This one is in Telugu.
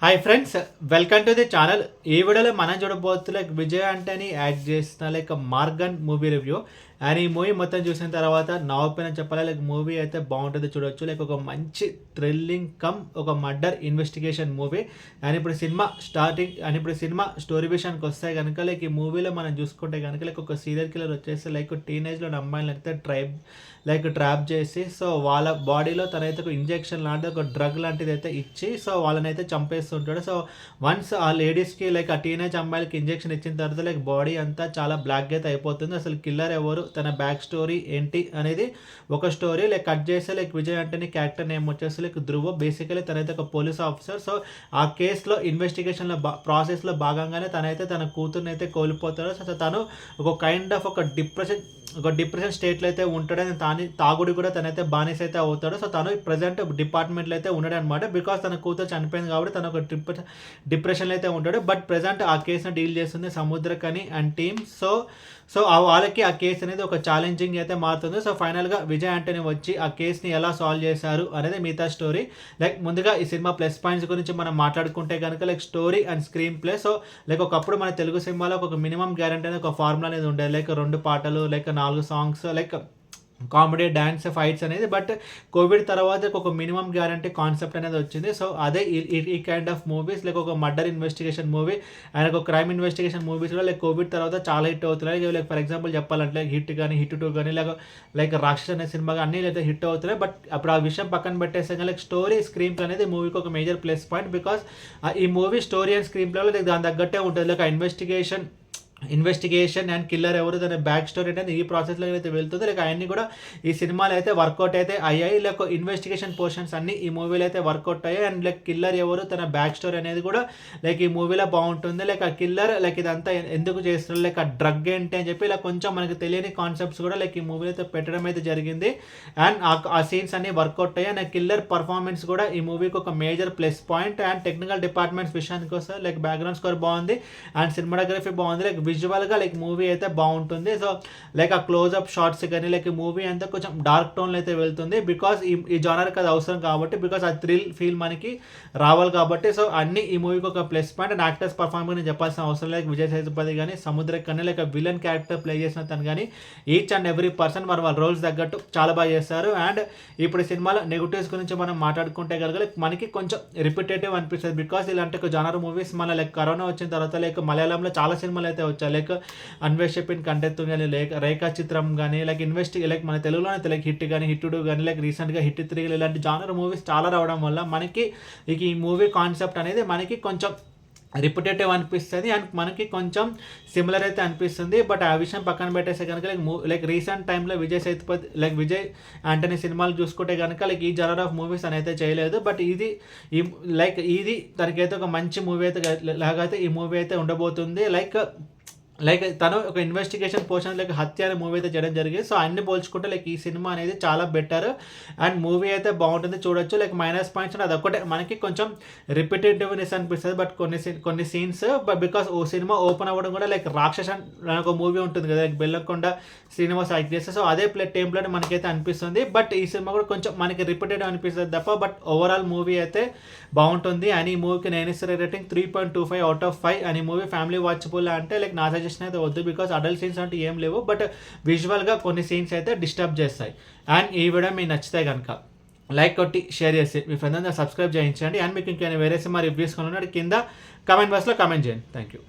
Hi friends, welcome to the channel. ఈ వీడియోలో మనం చూడబోతు లైక్ విజయ్ ఆంటనీ యాక్ట్ చేసిన like Maargan movie review. And ఈ మూవీ మొత్తం చూసిన తర్వాత నా ఒపీనియన్ చెప్పాలి, లైక్ మూవీ అయితే బాగుంటుంది, చూడొచ్చు. లైక్ ఒక మంచి థ్రిల్లింగ్ కమ్ ఒక మర్డర్ ఇన్వెస్టిగేషన్ మూవీ. అండ్ ఇప్పుడు సినిమా స్టోరీ విషయానికి వస్తే కనుక లైక్ ఈ మూవీలో మనం చూసుకుంటే కనుక లైక్ ఒక సీరియల్ కిల్లర్ వచ్చేసి లైక్ టీనేజ్లో అమ్మాయిలను అయితే ట్రాప్ చేసి సో వాళ్ళ బాడీలో తనైతే ఒక ఇంజెక్షన్ లాంటిది ఒక డ్రగ్ లాంటిది అయితే ఇచ్చి సో వాళ్ళని అయితే చంపేస్తుంటాడు. సో వన్స్ ఆ లేడీస్కి లైక్ ఆ టీనేజ్ అమ్మాయిలకి ఇంజెక్షన్ ఇచ్చిన తర్వాత లైక్ బాడీ అంతా చాలా బ్లాక్గా అయితే అయిపోతుంది. అసలు కిల్లర్ ఎవరు, తన బ్యాక్ స్టోరీ ఏంటి అనేది ఒక స్టోరీ. లైక్ కట్ చేస్తే like Vijay Antony character name వచ్చేసి లైక్ ధ్రువ. బేసికలీ తనైతే ఒక పోలీస్ ఆఫీసర్. సో ఆ కేసులో ఇన్వెస్టిగేషన్లో ప్రాసెస్లో భాగంగానే తనైతే తన కూతుర్ని అయితే కోల్పోతాడు. సో తను ఒక కైండ్ ఆఫ్ ఒక డిప్రెషన్ స్టేట్లో అయితే ఉంటాడని తాగుడు కూడా తనైతే బానిస అయితే అవుతాడు. సో తను ప్రజెంట్ డిపార్ట్మెంట్లో అయితే ఉన్నాడు అనమాట. బికాస్ తన కూతురు చనిపోయింది కాబట్టి తను ఒక డిప్రెషన్లో అయితే ఉంటాడు. బట్ ప్రజెంట్ ఆ కేసును డీల్ చేస్తుంది సముద్రకని అండ్ టీమ్. సో వాళ్ళకి ఆ కేసు అనేది ఒక ఛాలెంజింగ్ అయితే మారుతుంది. సో ఫైనల్గా విజయ్ ఆంటనీ వచ్చి ఆ కేసుని ఎలా సాల్వ్ చేశారు అనేది మిగతా స్టోరీ. లైక్ ముందుగా ఈ సినిమా ప్లస్ పాయింట్స్ గురించి మనం మాట్లాడుకుంటే కనుక like story and screen play. So like ఒకప్పుడు మన తెలుగు సినిమాలో ఒక మినిమం గ్యారంటీ అనేది ఒక ఫార్ములా అనేది ఉండేది. లైక్ 2 పాటలు, like 4 songs, like comedy, dance, fights అనేది. బట్ కోవిడ్ తర్వాత ఒక మినిమం గ్యారంటీ కాన్సెప్ట్ అనేది వచ్చింది. సో అదే ఈ కైండ్ ఆఫ్ మూవీస్ లైక్ ఒక మర్డర్ ఇన్వెస్టిగేషన్ మూవీ అండ్ ఒక క్రైమ్ ఇన్వెస్టిగేషన్ మూవీస్ కూడా లైక్ కోవిడ్ తర్వాత చాలా హిట్ అవుతున్నాయి. లైక్ ఫర్ ఎగ్జాంపుల్ చెప్పాలంటే హిట్ కానీ, హిట్ 2 కానీ, లైక్ రాక్షస్ అనే సినిమా అన్నీ అయితే హిట్ అవుతున్నాయి. బట్ అప్పుడు ఆ విషయం పక్కన పెట్టేస్తే కానీ లైక్ స్టోరీ స్క్రీన్ ప్లే అనేది మూవీకి ఒక మేజర్ ప్లస్ పాయింట్. బికాస్ ఈ మూవీ స్టోరీ అండ్ స్క్రీన్ ప్లేలో లైక్ దాని తగ్గట్టే ఉంటుంది. లైక్ ఆ ఇన్వెస్టిగేషన్ అండ్ కిల్లర్ ఎవరు, దాని బ్యాక్ స్టోరీ అంటే ఈ ప్రాసెస్లో అయితే వెళ్తుంది. లైక్ అవన్నీ కూడా ఈ సినిమాలో అయితే వర్కౌట్ అయితే అయ్యాయి. లైక్ ఇన్వెస్టిగేషన్ పోర్షన్స్ అన్ని ఈ మూవీలో అయితే వర్కౌట్ అయ్యాయి. అండ్ లైక్ కిల్లర్ ఎవరు, తన బ్యాక్ స్టోరీ అనేది కూడా లైక్ ఈ మూవీలో బాగుంటుంది. లైక్ ఆ కిల్లర్ లైక్ ఇదంతా ఎందుకు చేస్తున్నారు, లైక్ ఆ డ్రగ్ ఏంటి అని చెప్పి ఇలా కొంచెం మనకి తెలియని కాన్సెప్ట్స్ కూడా లైక్ ఈ మూవీలో అయితే పెట్టడం అయితే జరిగింది. అండ్ ఆ సీన్స్ అన్ని వర్కౌట్ అయ్యాయి. అండ్ కిల్లర్ పర్ఫార్మెన్స్ కూడా ఈ మూవీకి ఒక major plus point. And technical departments విషయానికి వస్తే లైక్ బ్యాక్గ్రౌండ్ స్కోర్ బాగుంది అండ్ సినిమాటోగ్రఫీ బాగుంది. లైక్ విజువల్గా లైక్ మూవీ అయితే బాగుంటుంది. సో లైక్ ఆ క్లోజ్అప్ షార్ట్స్ కానీ లైక్ మూవీ అంతా కొంచెం డార్క్ టోన్లో అయితే వెళ్తుంది. బికాస్ ఈ జానర్కి అది అవసరం కాబట్టి, బికాస్ ఆ థ్రిల్ ఫీల్ మనకి రావాలి కాబట్టి. సో అన్ని ఈ మూవీకి ఒక plus point. And actors performance చెప్పాల్సిన అవసరం లైక్ విజయ్ సేతుపతి కానీ, సముద్రక్ కానీ, లైక్ విలన్ క్యారెక్టర్ ప్లే చేసిన తను కానీ ఈచ్ అండ్ ఎవ్రీ పర్సన్ వాళ్ళ రోల్స్ తగ్గట్టు చాలా బాగా చేస్తారు. అండ్ ఇప్పుడు సినిమాలో నెగిటివ్స్ గురించి మనం మాట్లాడుకుంటే కనుక లైక్ మనకి కొంచెం రిపిటేటివ్ అనిపిస్తుంది. బికాస్ ఇలాంటి ఒక జానర్ మూవీస్ మన లైక్ కరోనా వచ్చిన తర్వాత లైక్ మలయాళంలో చాలా సినిమాలు అయితే వచ్చాయి. లైక్ అన్వేషపిన్ కంటెత్తు కానీ, రేఖా చిత్రం కానీ, లైక్ లైక్ మన తెలుగులోనే లైక్ హిట్ కానీ, హిట్ 2 కానీ, లైక్ రీసెంట్గా హిట్ 3 ఇలాంటి జానర్ మూవీస్ చాలా రావడం వల్ల మనకి ఈ మూవీ కాన్సెప్ట్ అనేది మనకి కొంచెం రిపిటేటివ్ అనిపిస్తుంది అండ్ మనకి కొంచెం సిమిలర్ అయితే అనిపిస్తుంది. బట్ ఆ విషయం పక్కన పెట్టేస్తే కనుక లైక్ రీసెంట్ టైంలో విజయ్ ఆంటనీ సినిమాలు చూసుకుంటే కనుక లైక్ ఈ జనర్ ఆఫ్ మూవీస్ అని అయితే చేయలేదు. బట్ ఇది తనకైతే ఒక మంచి మూవీ అయితే లాగైతే ఈ మూవీ అయితే ఉండబోతుంది. లైక్ తను ఒక ఇన్వెస్టిగేషన్ పోర్షన్ లైక్ హత్య అనే మూవీ అయితే చేయడం జరిగింది. సో అన్ని పోల్చుకుంటే లైక్ ఈ సినిమా అనేది చాలా బెటర్ అండ్ మూవీ అయితే బాగుంటుంది, చూడొచ్చు. లైక్ మైనస్ పాయింట్స్ అది ఒకటే మనకి కొంచెం రిపిటేటివ్నెస్ అనిపిస్తుంది. బట్ కొన్ని సీన్స్ బికాస్ ఓ సినిమా ఓపెన్ అవ్వడం కూడా లైక్ రాక్షస్ అని ఒక మూవీ ఉంటుంది కదా, లైక్ బెల్లకొండ శ్రీనివాస్ యాక్ట్ చేస్తే సో అదే టెంప్లెట్ మనకైతే అనిపిస్తుంది. బట్ ఈ సినిమా కూడా కొంచెం మనకి రిపిటేటివ్ అనిపిస్తుంది తప్ప. బట్ ఓవరాల్ మూవీ అయితే బాగుంటుంది. అండ్ ఈ మూవీకి నేను ఇస్తే రేటింగ్ 3.25/5. అని మూవీ ఫ్యామిలీ వాచబుల్ అంటే లైక్ నా సజెషన్ అయితే వద్దు. బికాస్ అడల్ట్ సీన్స్ అంటే ఏం లేవు. బట్ విజువల్గా కొన్ని సీన్స్ అయితే డిస్టర్బ్ చేస్తాయి. అండ్ ఈ వీడియో మీకు నచ్చితే కనుక లైక్ కొట్టి షేర్ చేసి మీ ఫ్రెండ్స్ అందరూ సబ్స్క్రైబ్ చేయించండి. అండ్ మీకు ఇంకేమైనా వేరే సినిమా రివ్యూస్ కొనున్నాడు కింద కమెంట్ బాక్స్లో కమెంట్ చేయండి. Thank you.